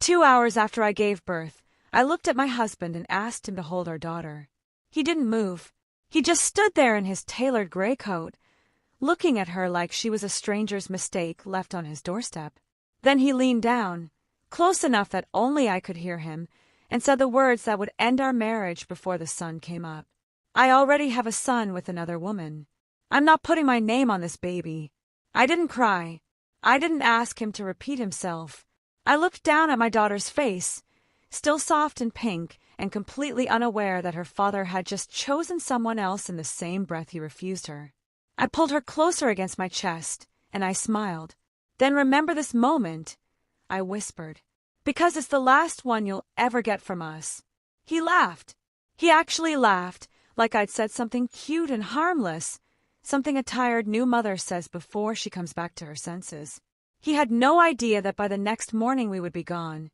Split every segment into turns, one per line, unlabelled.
2 hours after I gave birth, I looked at my husband and asked him to hold our daughter. He didn't move. He just stood there in his tailored gray coat, looking at her like she was a stranger's mistake left on his doorstep. Then he leaned down, close enough that only I could hear him, and said the words that would end our marriage before the sun came up. I already have a son with another woman. I'm not putting my name on this baby. I didn't cry. I didn't ask him to repeat himself. I looked down at my daughter's face, still soft and pink, and completely unaware that her father had just chosen someone else in the same breath he refused her. I pulled her closer against my chest, and I smiled. Then remember this moment, I whispered, because it's the last one you'll ever get from us. He laughed. He actually laughed, like I'd said something cute and harmless, something a tired new mother says before she comes back to her senses. He had no idea that by the next morning we would be gone,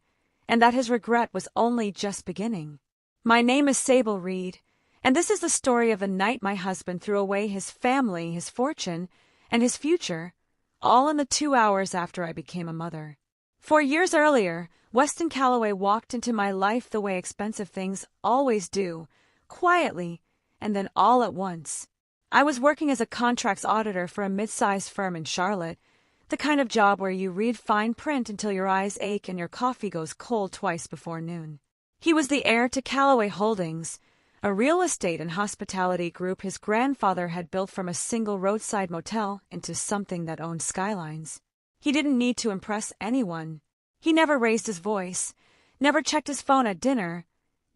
and that his regret was only just beginning. My name is Sable Reed, and this is the story of the night my husband threw away his family, his fortune, and his future, all in the 2 hours after I became a mother. 4 years earlier, Weston Calloway walked into my life the way expensive things always do, quietly, and then all at once. I was working as a contracts auditor for a mid-sized firm in Charlotte, the kind of job where you read fine print until your eyes ache and your coffee goes cold twice before noon. He was the heir to Calloway Holdings, a real estate and hospitality group his grandfather had built from a single roadside motel into something that owned skylines. He didn't need to impress anyone. He never raised his voice, never checked his phone at dinner,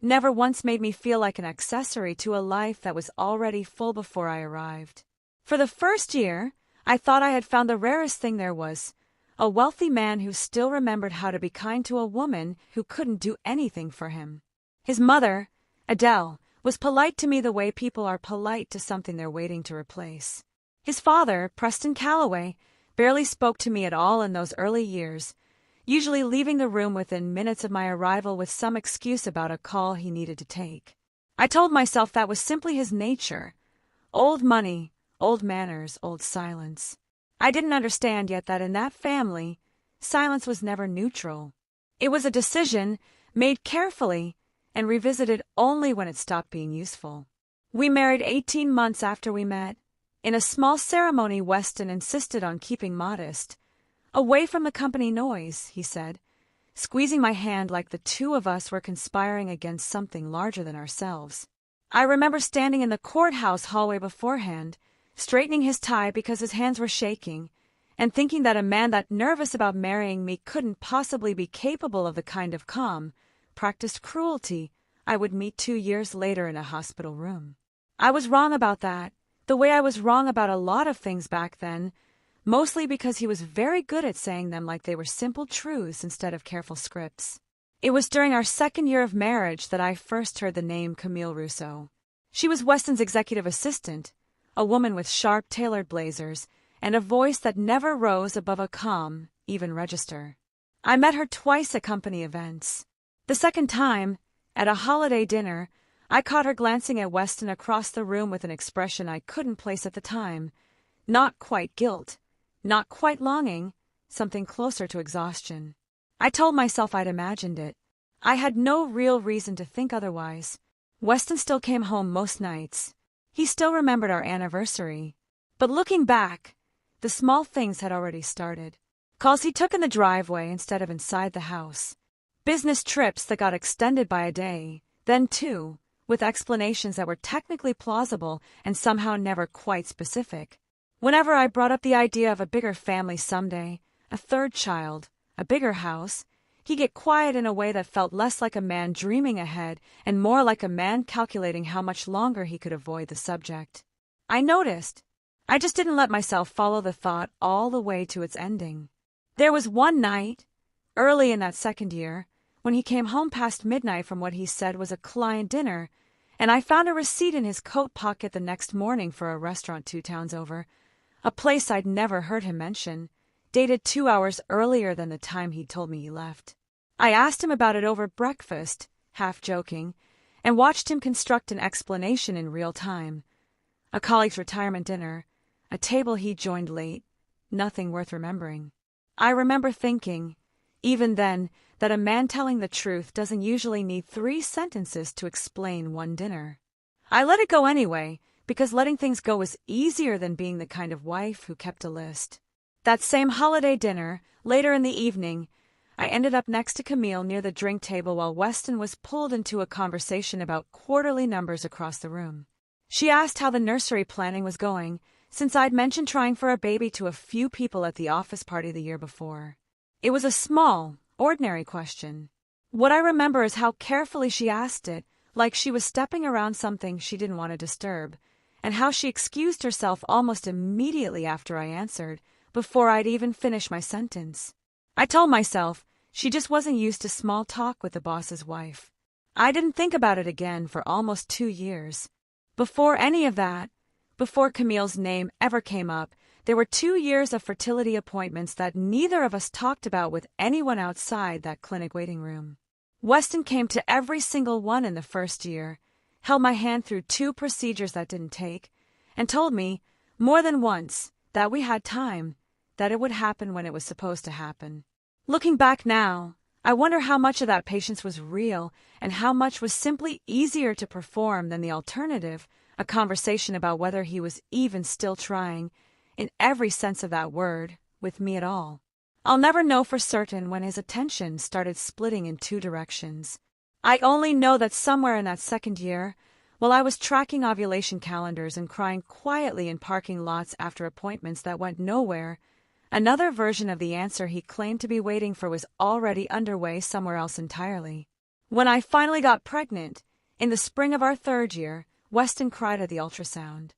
never once made me feel like an accessory to a life that was already full before I arrived. For the first year, I thought I had found the rarest thing there was, a wealthy man who still remembered how to be kind to a woman who couldn't do anything for him. His mother, Adele, was polite to me the way people are polite to something they're waiting to replace. His father, Preston Calloway, barely spoke to me at all in those early years, usually leaving the room within minutes of my arrival with some excuse about a call he needed to take. I told myself that was simply his nature. Old money, old manners, old silence. I didn't understand yet that in that family, silence was never neutral. It was a decision made carefully and revisited only when it stopped being useful. We married 18 months after we met. In a small ceremony Weston insisted on keeping modest. Away from the company noise, he said, squeezing my hand like the two of us were conspiring against something larger than ourselves. I remember standing in the courthouse hallway beforehand, straightening his tie because his hands were shaking, and thinking that a man that nervous about marrying me couldn't possibly be capable of the kind of calm, practiced cruelty I would meet 2 years later in a hospital room. I was wrong about that, the way I was wrong about a lot of things back then, mostly because he was very good at saying them like they were simple truths instead of careful scripts. It was during our 2nd year of marriage that I first heard the name Camille Rousseau. She was Weston's executive assistant, a woman with sharp tailored blazers and a voice that never rose above a calm, even register. I met her twice at company events. The second time, at a holiday dinner, I caught her glancing at Weston across the room with an expression I couldn't place at the time. Not quite guilt, not quite longing, something closer to exhaustion. I told myself I'd imagined it. I had no real reason to think otherwise. Weston still came home most nights. He still remembered our anniversary. But looking back, the small things had already started. Calls he took in the driveway instead of inside the house. Business trips that got extended by a day, then 2, with explanations that were technically plausible and somehow never quite specific. Whenever I brought up the idea of a bigger family someday, a 3rd child, a bigger house, he'd get quiet in a way that felt less like a man dreaming ahead and more like a man calculating how much longer he could avoid the subject. I noticed. I just didn't let myself follow the thought all the way to its ending. There was one night, early in that 2nd year, when he came home past midnight from what he said was a client dinner, and I found a receipt in his coat pocket the next morning for a restaurant 2 towns over, a place I'd never heard him mention, dated 2 hours earlier than the time he'd told me he left. I asked him about it over breakfast, half joking, and watched him construct an explanation in real time. A colleague's retirement dinner, a table he joined late, nothing worth remembering. I remember thinking, even then, that a man telling the truth doesn't usually need 3 sentences to explain one dinner. I let it go anyway, because letting things go was easier than being the kind of wife who kept a list. That same holiday dinner, later in the evening, I ended up next to Camille near the drink table while Weston was pulled into a conversation about quarterly numbers across the room. She asked how the nursery planning was going, since I'd mentioned trying for a baby to a few people at the office party the year before. It was a small, ordinary question. What I remember is how carefully she asked it, like she was stepping around something she didn't want to disturb, and how she excused herself almost immediately after I answered, before I'd even finished my sentence. I told myself she just wasn't used to small talk with the boss's wife. I didn't think about it again for almost 2 years. Before any of that, before Camille's name ever came up, there were 2 years of fertility appointments that neither of us talked about with anyone outside that clinic waiting room. Weston came to every single one in the first year, held my hand through 2 procedures that didn't take, and told me, more than once, that we had time, that it would happen when it was supposed to happen. Looking back now, I wonder how much of that patience was real and how much was simply easier to perform than the alternative, a conversation about whether he was even still trying, in every sense of that word, with me at all. I'll never know for certain when his attention started splitting in 2 directions. I only know that somewhere in that second year, while I was tracking ovulation calendars and crying quietly in parking lots after appointments that went nowhere, another version of the answer he claimed to be waiting for was already underway somewhere else entirely. When I finally got pregnant, in the spring of our 3rd year, Weston cried at the ultrasound.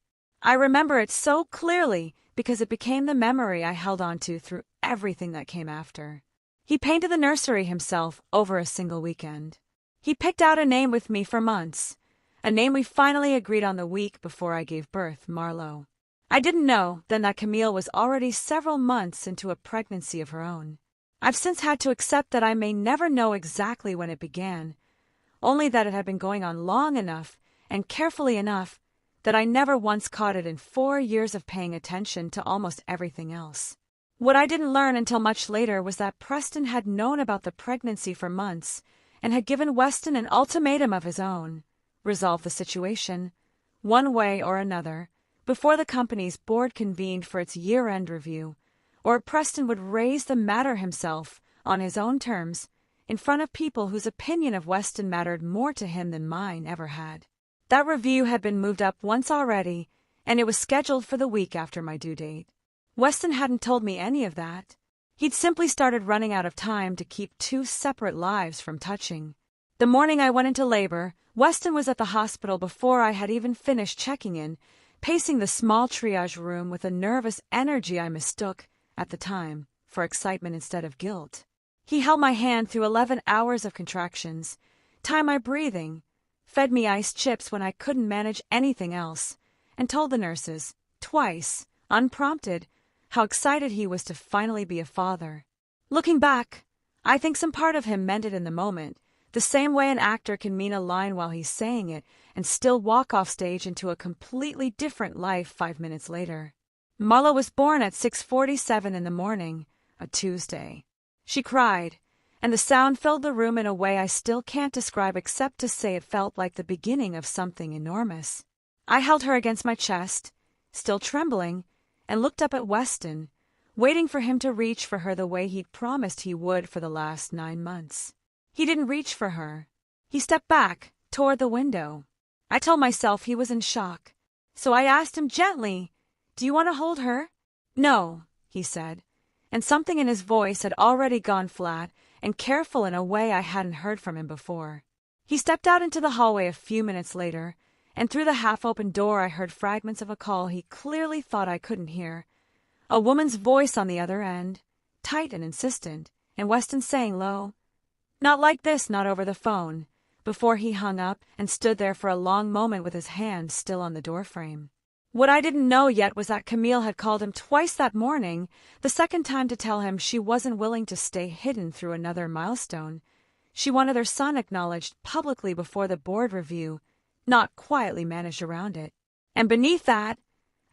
I remember it so clearly because it became the memory I held on to through everything that came after. He painted the nursery himself over a single weekend. He picked out a name with me for months, a name we finally agreed on the week before I gave birth, Marlowe. I didn't know then that Camille was already several months into a pregnancy of her own. I've since had to accept that I may never know exactly when it began, only that it had been going on long enough and carefully enough that I never once caught it in 4 years of paying attention to almost everything else. What I didn't learn until much later was that Preston had known about the pregnancy for months and had given Weston an ultimatum of his own: resolve the situation, one way or another, before the company's board convened for its year-end review, or Preston would raise the matter himself, on his own terms, in front of people whose opinion of Weston mattered more to him than mine ever had. That review had been moved up once already, and it was scheduled for the week after my due date. Weston hadn't told me any of that. He'd simply started running out of time to keep 2 separate lives from touching. The morning I went into labor, Weston was at the hospital before I had even finished checking in, pacing the small triage room with a nervous energy I mistook, at the time, for excitement instead of guilt. He held my hand through 11 hours of contractions, timed my breathing, fed me iced chips when I couldn't manage anything else, and told the nurses, twice, unprompted, how excited he was to finally be a father. Looking back, I think some part of him meant it in the moment, the same way an actor can mean a line while he's saying it and still walk off stage into a completely different life 5 minutes later. Marla was born at 6:47 in the morning, a Tuesday. She cried, and the sound filled the room in a way I still can't describe except to say it felt like the beginning of something enormous. I held her against my chest, still trembling, and looked up at Weston, waiting for him to reach for her the way he'd promised he would for the last 9 months. He didn't reach for her. He stepped back, toward the window. I told myself he was in shock, so I asked him gently, "Do you want to hold her?" "No," he said, and something in his voice had already gone flat and careful in a way I hadn't heard from him before. He stepped out into the hallway a few minutes later, and through the half-open door I heard fragments of a call he clearly thought I couldn't hear. A woman's voice on the other end, tight and insistent, and Weston saying low, "Not like this, not over the phone," before he hung up and stood there for a long moment with his hand still on the doorframe. What I didn't know yet was that Camille had called him twice that morning, the second time to tell him she wasn't willing to stay hidden through another milestone. She wanted her son acknowledged publicly before the board review, not quietly managed around it. And beneath that,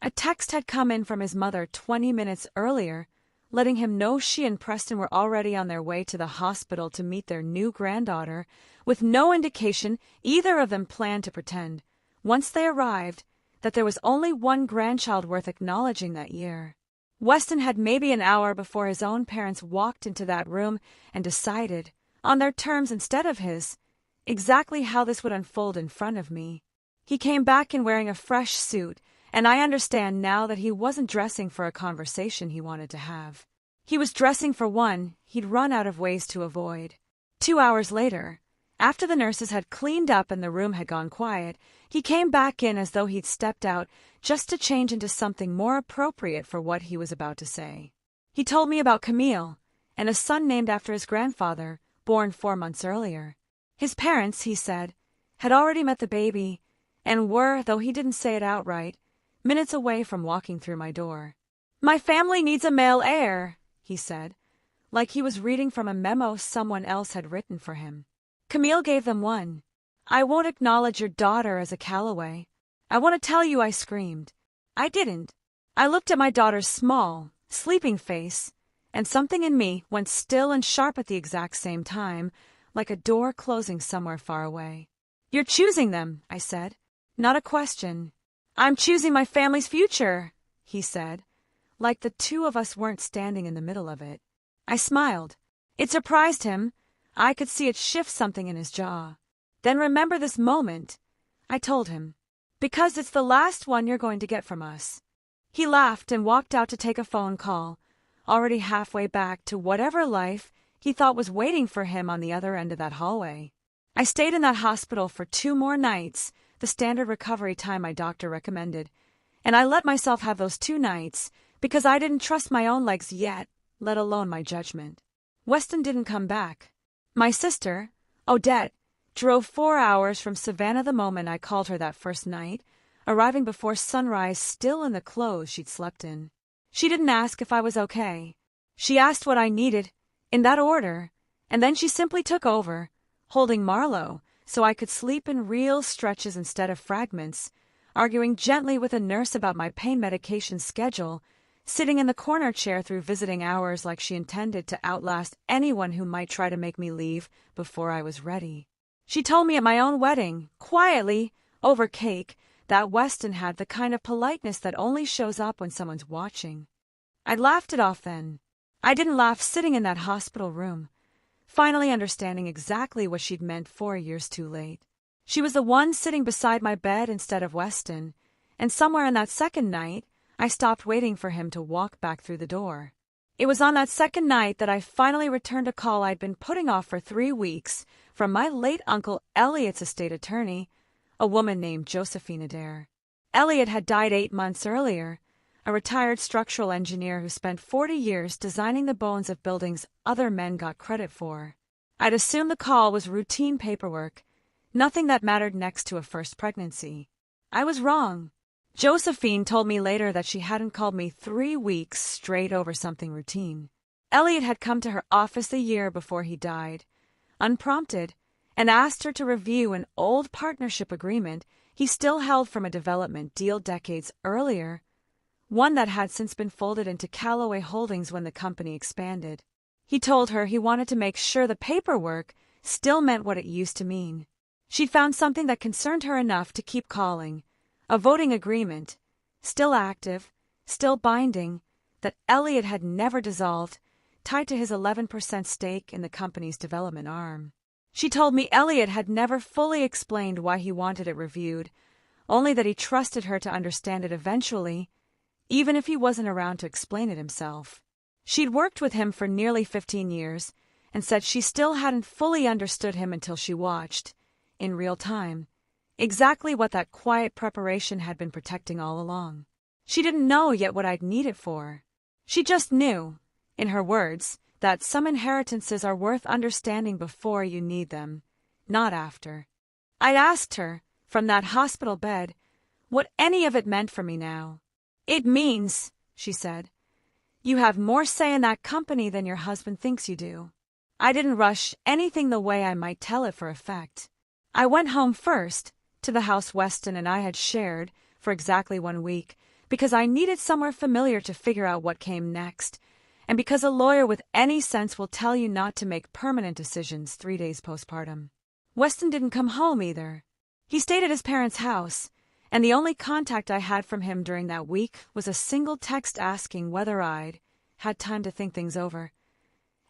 a text had come in from his mother 20 minutes earlier, letting him know she and Preston were already on their way to the hospital to meet their new granddaughter, with no indication either of them planned to pretend, once they arrived, that there was only one grandchild worth acknowledging that year. Weston had maybe an hour before his own parents walked into that room and decided, on their terms instead of his, exactly how this would unfold in front of me. He came back in wearing a fresh suit, and I understand now that he wasn't dressing for a conversation he wanted to have. He was dressing for one he'd run out of ways to avoid. 2 hours later, after the nurses had cleaned up and the room had gone quiet, he came back in as though he'd stepped out just to change into something more appropriate for what he was about to say. He told me about Camille, and a son named after his grandfather, born 4 months earlier. His parents, he said, had already met the baby and were, though he didn't say it outright, minutes away from walking through my door. "My family needs a male heir," he said, like he was reading from a memo someone else had written for him. Camille gave them one. "I won't acknowledge your daughter as a Calloway. I want to tell you," I screamed. I didn't. I looked at my daughter's small, sleeping face, and something in me went still and sharp at the exact same time, like a door closing somewhere far away. "You're choosing them," I said. "Not a question." "I'm choosing my family's future," he said, like the two of us weren't standing in the middle of it. I smiled. It surprised him. I could see it shift something in his jaw. "Then remember this moment," I told him, "because it's the last one you're going to get from us." He laughed and walked out to take a phone call, already halfway back to whatever life he thought was waiting for him on the other end of that hallway. I stayed in that hospital for 2 more nights, the standard recovery time my doctor recommended, and I let myself have those 2 nights because I didn't trust my own legs yet, let alone my judgment. Weston didn't come back. My sister, Odette, drove 4 hours from Savannah the moment I called her that first night, arriving before sunrise still in the clothes she'd slept in. She didn't ask if I was okay. She asked what I needed, in that order, and then she simply took over, holding Marlo so I could sleep in real stretches instead of fragments, arguing gently with a nurse about my pain medication schedule, sitting in the corner chair through visiting hours like she intended to outlast anyone who might try to make me leave before I was ready. She told me at my own wedding, quietly, over cake, that Weston had the kind of politeness that only shows up when someone's watching. I'd laughed it off then. I didn't laugh sitting in that hospital room, finally understanding exactly what she'd meant 4 years too late. She was the one sitting beside my bed instead of Weston, and somewhere in that second night, I stopped waiting for him to walk back through the door. It was on that second night that I finally returned a call I'd been putting off for 3 weeks from my late uncle Elliot's estate attorney, a woman named Josephine Adair. Elliot had died 8 months earlier, a retired structural engineer who spent 40 years designing the bones of buildings other men got credit for. I'd assumed the call was routine paperwork, nothing that mattered next to a first pregnancy. I was wrong. Josephine told me later that she hadn't called me 3 weeks straight over something routine. Elliot had come to her office a year before he died, unprompted, and asked her to review an old partnership agreement he still held from a development deal decades earlier, one that had since been folded into Calloway Holdings when the company expanded. He told her he wanted to make sure the paperwork still meant what it used to mean. She'd found something that concerned her enough to keep calling, a voting agreement, still active, still binding, that Elliot had never dissolved, tied to his 11% stake in the company's development arm. She told me Elliot had never fully explained why he wanted it reviewed, only that he trusted her to understand it eventually, even if he wasn't around to explain it himself. She'd worked with him for nearly 15 years, and said she still hadn't fully understood him until she watched, in real time, exactly what that quiet preparation had been protecting all along. She didn't know yet what I'd need it for. She just knew, in her words, that some inheritances are worth understanding before you need them, not after. I'd asked her, from that hospital bed, what any of it meant for me now. "It means," she said, "you have more say in that company than your husband thinks you do." I didn't rush anything the way I might tell it for effect. I went home first, to the house Weston and I had shared for exactly 1 week, because I needed somewhere familiar to figure out what came next, and because a lawyer with any sense will tell you not to make permanent decisions 3 days postpartum. Weston didn't come home either. He stayed at his parents' house, and the only contact I had from him during that week was a single text asking whether I'd had time to think things over,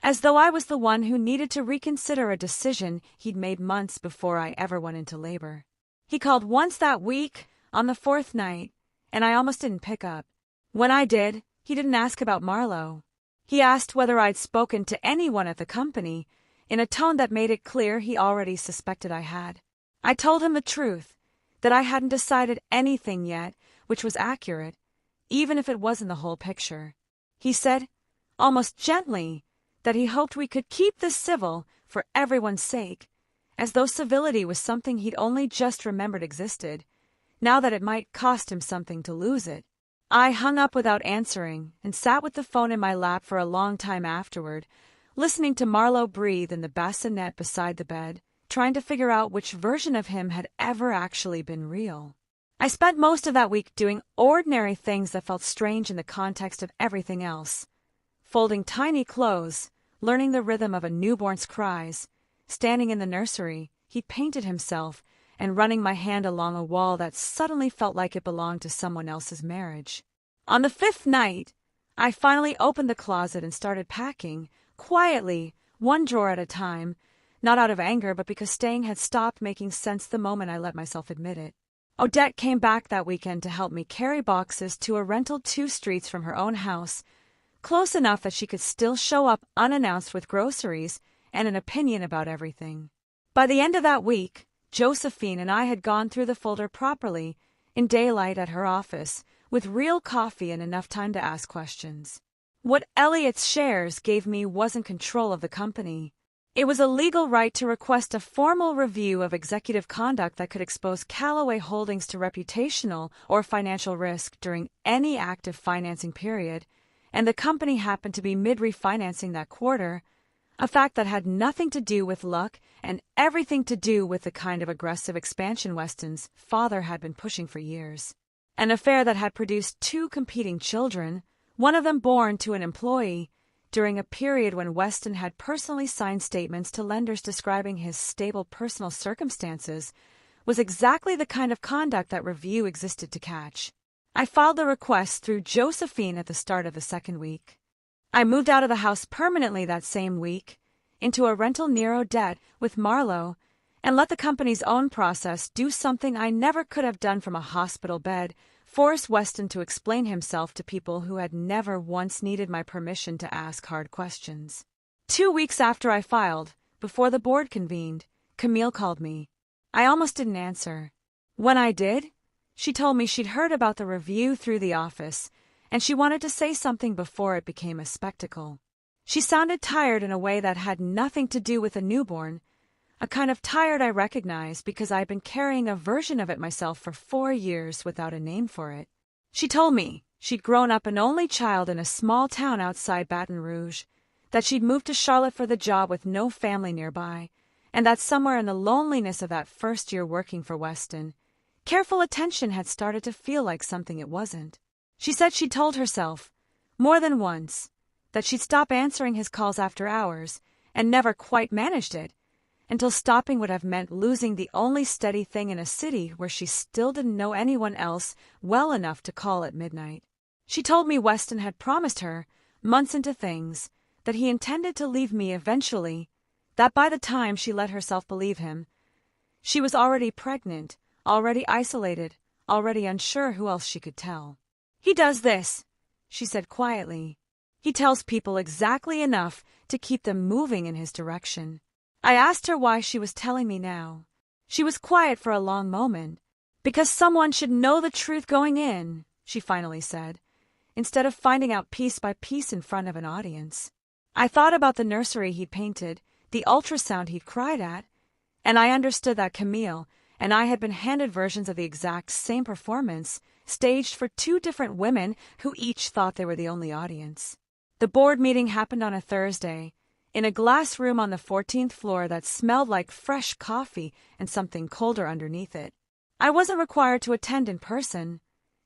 as though I was the one who needed to reconsider a decision he'd made months before I ever went into labor. He called once that week, on the 4th night, and I almost didn't pick up. When I did, he didn't ask about Marlo. He asked whether I'd spoken to anyone at the company, in a tone that made it clear he already suspected I had. I told him the truth, that I hadn't decided anything yet, which was accurate, even if it wasn't the whole picture. He said, almost gently, that he hoped we could keep this civil for everyone's sake, as though civility was something he'd only just remembered existed, now that it might cost him something to lose it. I hung up without answering and sat with the phone in my lap for a long time afterward, listening to Marlo breathe in the bassinet beside the bed, trying to figure out which version of him had ever actually been real. I spent most of that week doing ordinary things that felt strange in the context of everything else. Folding tiny clothes, learning the rhythm of a newborn's cries, standing in the nursery, he painted himself, and running my hand along a wall that suddenly felt like it belonged to someone else's marriage. On the 5th night, I finally opened the closet and started packing, quietly, one drawer at a time, not out of anger but because staying had stopped making sense the moment I let myself admit it. Odette came back that weekend to help me carry boxes to a rental 2 streets from her own house, close enough that she could still show up unannounced with groceries and an opinion about everything. By the end of that week, Josephine and I had gone through the folder properly, in daylight at her office, with real coffee and enough time to ask questions. What Elliot's shares gave me wasn't control of the company. It was a legal right to request a formal review of executive conduct that could expose Callaway Holdings to reputational or financial risk during any active financing period, and the company happened to be mid-refinancing that quarter, a fact that had nothing to do with luck and everything to do with the kind of aggressive expansion Weston's father had been pushing for years. An affair that had produced 2 competing children, one of them born to an employee, during a period when Weston had personally signed statements to lenders describing his stable personal circumstances, was exactly the kind of conduct that review existed to catch. I filed the request through Josephine at the start of the 2nd week. I moved out of the house permanently that same week, into a rental near Odette with Marlo, and let the company's own process do something I never could have done from a hospital bed, force Weston to explain himself to people who had never once needed my permission to ask hard questions. 2 weeks after I filed, before the board convened, Camille called me. I almost didn't answer. When I did, she told me she'd heard about the review through the office, and she wanted to say something before it became a spectacle. She sounded tired in a way that had nothing to do with a newborn, a kind of tired I recognized because I'd been carrying a version of it myself for 4 years without a name for it. She told me she'd grown up an only child in a small town outside Baton Rouge, that she'd moved to Charlotte for the job with no family nearby, and that somewhere in the loneliness of that first year working for Weston, careful attention had started to feel like something it wasn't. She said she'd told herself, more than once, that she'd stop answering his calls after hours, and never quite managed it, until stopping would have meant losing the only steady thing in a city where she still didn't know anyone else well enough to call at midnight. She told me Weston had promised her, months into things, that he intended to leave me eventually, that by the time she let herself believe him, she was already pregnant, already isolated, already unsure who else she could tell. He does this, she said quietly. He tells people exactly enough to keep them moving in his direction. I asked her why she was telling me now. She was quiet for a long moment. Because someone should know the truth going in, she finally said, instead of finding out piece by piece in front of an audience. I thought about the nursery he'd painted, the ultrasound he'd cried at, and I understood that Camille and I had been handed versions of the exact same performance, staged for 2 different women who each thought they were the only audience. The board meeting happened on a Thursday, in a glass room on the 14th floor that smelled like fresh coffee and something colder underneath it. I wasn't required to attend in person.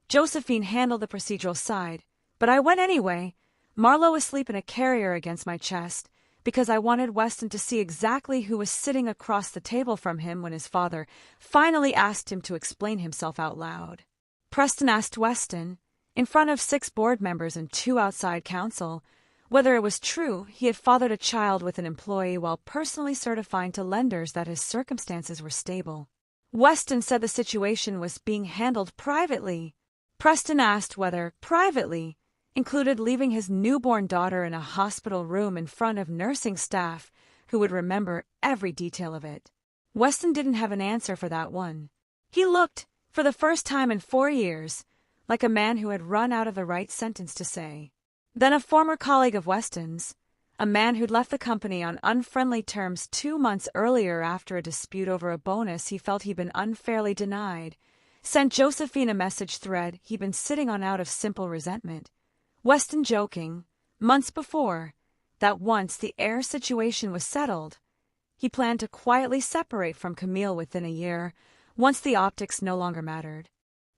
Josephine handled the procedural side, but I went anyway, Marlowe asleep in a carrier against my chest, because I wanted Weston to see exactly who was sitting across the table from him when his father finally asked him to explain himself out loud. Preston asked Weston, in front of 6 board members and 2 outside counsel, whether it was true he had fathered a child with an employee while personally certifying to lenders that his circumstances were stable. Weston said the situation was being handled privately. Preston asked whether privately included leaving his newborn daughter in a hospital room in front of nursing staff who would remember every detail of it. Weston didn't have an answer for that one. He looked, for the first time in 4 years, like a man who had run out of the right sentence to say. Then a former colleague of Weston's, a man who'd left the company on unfriendly terms 2 months earlier after a dispute over a bonus he felt he'd been unfairly denied, sent Josephine a message thread he'd been sitting on out of simple resentment. Weston joking, months before, that once the heir situation was settled, he planned to quietly separate from Camille within a year, once the optics no longer mattered.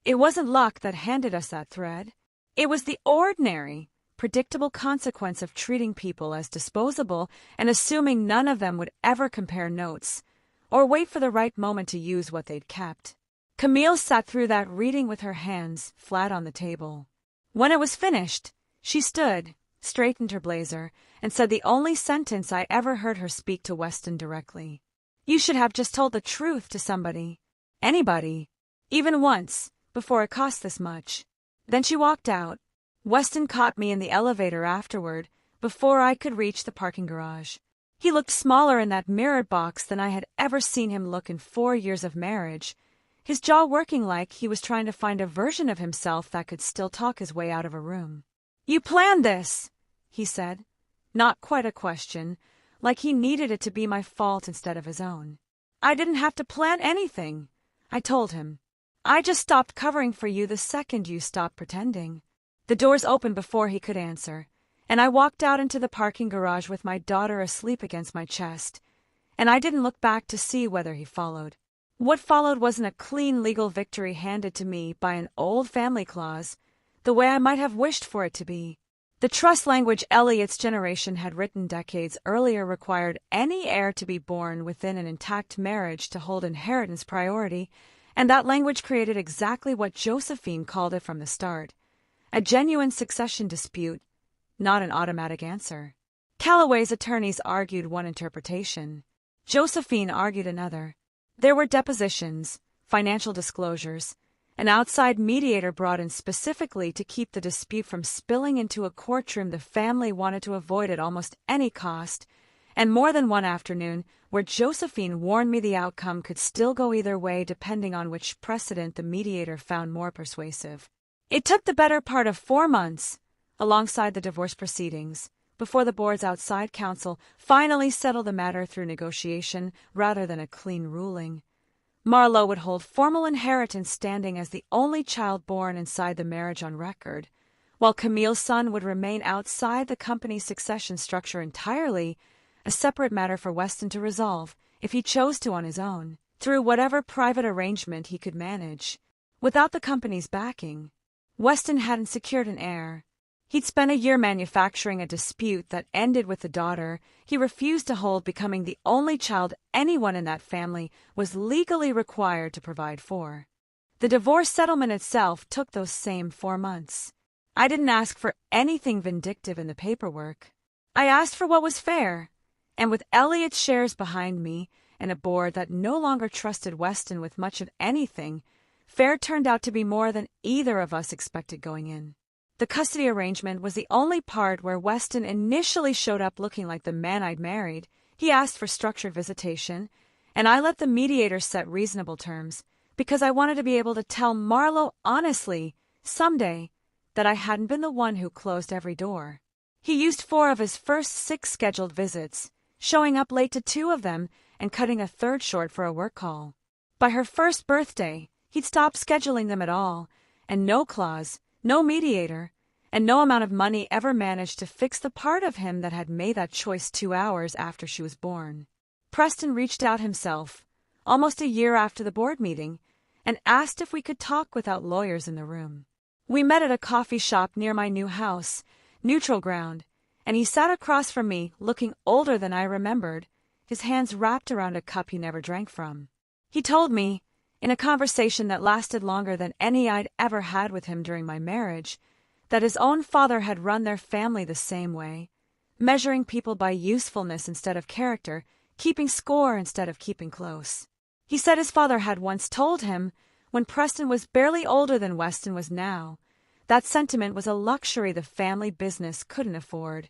It wasn't luck that handed us that thread. It was the ordinary, predictable consequence of treating people as disposable and assuming none of them would ever compare notes or wait for the right moment to use what they'd kept. Camille sat through that reading with her hands flat on the table. When it was finished, she stood, straightened her blazer, and said the only sentence I ever heard her speak to Weston directly. "You should have just told the truth to somebody. Anybody. Even once, before it cost this much." Then she walked out. Weston caught me in the elevator afterward, before I could reach the parking garage. He looked smaller in that mirrored box than I had ever seen him look in 4 years of marriage, his jaw working like he was trying to find a version of himself that could still talk his way out of a room. "You planned this," he said. Not quite a question, like he needed it to be my fault instead of his own. "I didn't have to plan anything," I told him. "I just stopped covering for you the second you stopped pretending." The doors opened before he could answer, and I walked out into the parking garage with my daughter asleep against my chest, and I didn't look back to see whether he followed. What followed wasn't a clean legal victory handed to me by an old family clause, the way I might have wished for it to be. The trust language Elliot's generation had written decades earlier required any heir to be born within an intact marriage to hold inheritance priority, and that language created exactly what Josephine called it from the start: a genuine succession dispute, not an automatic answer. Calloway's attorneys argued one interpretation. Josephine argued another. There were depositions, financial disclosures, an outside mediator brought in specifically to keep the dispute from spilling into a courtroom the family wanted to avoid at almost any cost, and more than one afternoon where Josephine warned me the outcome could still go either way depending on which precedent the mediator found more persuasive. It took the better part of 4 months, alongside the divorce proceedings, before the board's outside counsel finally settled the matter through negotiation rather than a clean ruling. Marlowe would hold formal inheritance standing as the only child born inside the marriage on record, while Camille's son would remain outside the company's succession structure entirely, a separate matter for Weston to resolve, if he chose to on his own, through whatever private arrangement he could manage. Without the company's backing, Weston hadn't secured an heir. He'd spent a year manufacturing a dispute that ended with the daughter he refused to hold becoming the only child anyone in that family was legally required to provide for. The divorce settlement itself took those same 4 months. I didn't ask for anything vindictive in the paperwork. I asked for what was fair, and with Elliot's shares behind me and a board that no longer trusted Weston with much of anything, fair turned out to be more than either of us expected going in. The custody arrangement was the only part where Weston initially showed up looking like the man I'd married. He asked for structured visitation, and I let the mediator set reasonable terms, because I wanted to be able to tell Marlowe honestly, someday, that I hadn't been the one who closed every door. He used 4 of his first 6 scheduled visits, showing up late to 2 of them and cutting a 3rd short for a work call. By her first birthday, he'd stopped scheduling them at all, and no clause, no mediator, and no amount of money ever managed to fix the part of him that had made that choice 2 hours after she was born. Preston reached out himself, almost a year after the board meeting, and asked if we could talk without lawyers in the room. We met at a coffee shop near my new house, neutral ground, and he sat across from me, looking older than I remembered, his hands wrapped around a cup he never drank from. He told me, in a conversation that lasted longer than any I'd ever had with him during my marriage, that his own father had run their family the same way, measuring people by usefulness instead of character, keeping score instead of keeping close. He said his father had once told him, when Preston was barely older than Weston was now, that sentiment was a luxury the family business couldn't afford,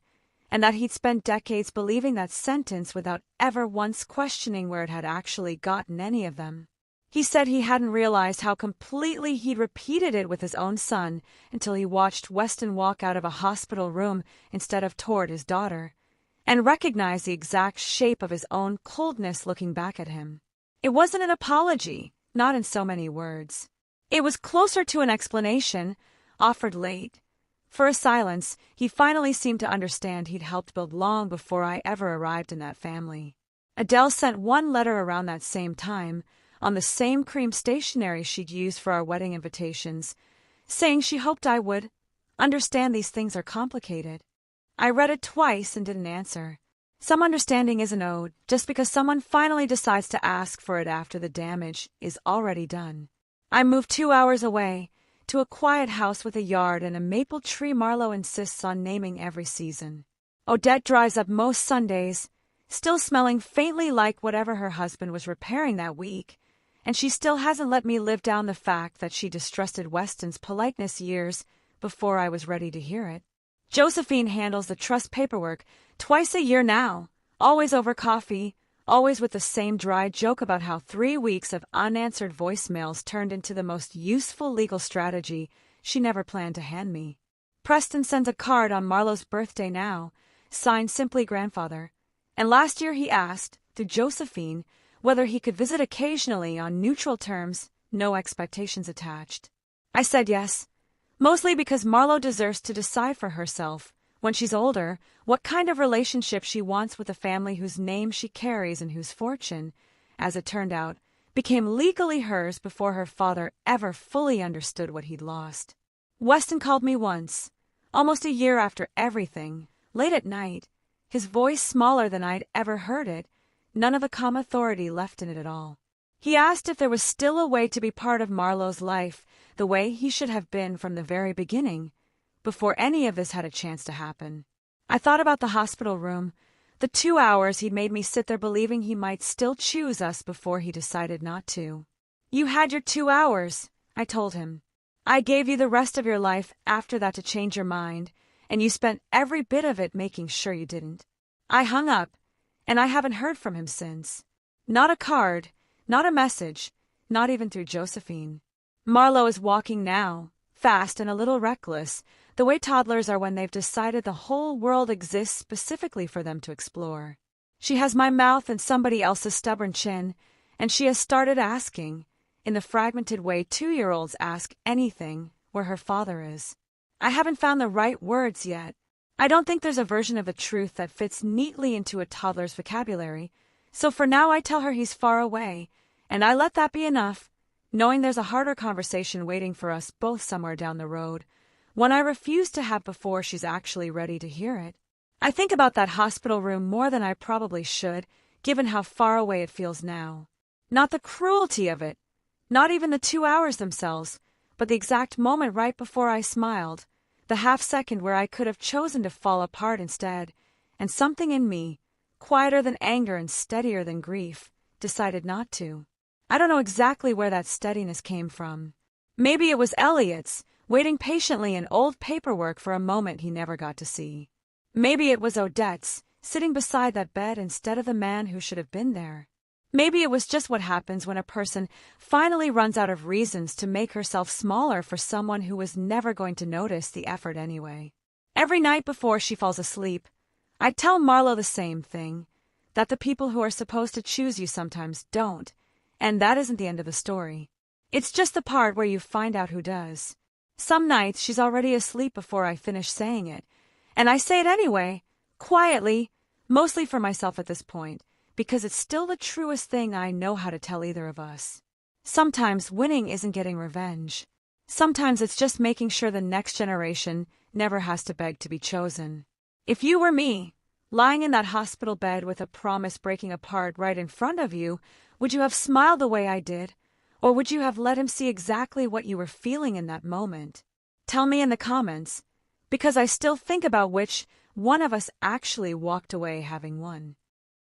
and that he'd spent decades believing that sentence without ever once questioning where it had actually gotten any of them. He said he hadn't realized how completely he'd repeated it with his own son until he watched Weston walk out of a hospital room instead of toward his daughter, and recognized the exact shape of his own coldness looking back at him. It wasn't an apology, not in so many words. It was closer to an explanation, offered late. For a silence, he finally seemed to understand he'd helped build long before I ever arrived in that family. Adele sent one letter around that same time, on the same cream stationery she'd used for our wedding invitations, saying she hoped I would understand these things are complicated. I read it twice and didn't answer. Some understanding isn't owed just because someone finally decides to ask for it after the damage is already done. I moved 2 hours away, to a quiet house with a yard and a maple tree Marlo insists on naming every season. Odette drives up most Sundays, still smelling faintly like whatever her husband was repairing that week, and she still hasn't let me live down the fact that she distrusted Weston's politeness years before I was ready to hear it. Josephine handles the trust paperwork twice a year now, always over coffee, always with the same dry joke about how 3 weeks of unanswered voicemails turned into the most useful legal strategy she never planned to hand me. Preston sends a card on Marlo's birthday now, signed simply grandfather, and last year he asked, through Josephine, whether he could visit occasionally on neutral terms, no expectations attached. I said yes, mostly because Marlo deserves to decide for herself, when she's older, what kind of relationship she wants with a family whose name she carries and whose fortune, as it turned out, became legally hers before her father ever fully understood what he'd lost. Weston called me once, almost a year after everything, late at night, his voice smaller than I'd ever heard it, none of the calm authority left in it at all. He asked if there was still a way to be part of Marlo's life the way he should have been from the very beginning, before any of this had a chance to happen. I thought about the hospital room, the 2 hours he'd made me sit there believing he might still choose us before he decided not to. You had your 2 hours, I told him. I gave you the rest of your life after that to change your mind, and you spent every bit of it making sure you didn't. I hung up, and I haven't heard from him since. Not a card, not a message, not even through Josephine. Marlo is walking now, fast and a little reckless, the way toddlers are when they've decided the whole world exists specifically for them to explore. She has my mouth and somebody else's stubborn chin, and she has started asking, in the fragmented way 2-year-olds ask anything, where her father is. I haven't found the right words yet. I don't think there's a version of the truth that fits neatly into a toddler's vocabulary, so for now I tell her he's far away, and I let that be enough, knowing there's a harder conversation waiting for us both somewhere down the road, one I refuse to have before she's actually ready to hear it. I think about that hospital room more than I probably should, given how far away it feels now. Not the cruelty of it, not even the 2 hours themselves, but the exact moment right before I smiled, the half-second where I could have chosen to fall apart instead, and something in me, quieter than anger and steadier than grief, decided not to. I don't know exactly where that steadiness came from. Maybe it was Elliot's, waiting patiently in old paperwork for a moment he never got to see. Maybe it was Odette's, sitting beside that bed instead of the man who should have been there. Maybe it was just what happens when a person finally runs out of reasons to make herself smaller for someone who was never going to notice the effort anyway. Every night before she falls asleep, I tell Marlo the same thing, that the people who are supposed to choose you sometimes don't, and that isn't the end of the story. It's just the part where you find out who does. Some nights she's already asleep before I finish saying it, and I say it anyway, quietly, mostly for myself at this point, because it's still the truest thing I know how to tell either of us. Sometimes winning isn't getting revenge. Sometimes it's just making sure the next generation never has to beg to be chosen. If you were me, lying in that hospital bed with a promise breaking apart right in front of you, would you have smiled the way I did? Or would you have let him see exactly what you were feeling in that moment? Tell me in the comments, because I still think about which one of us actually walked away having won.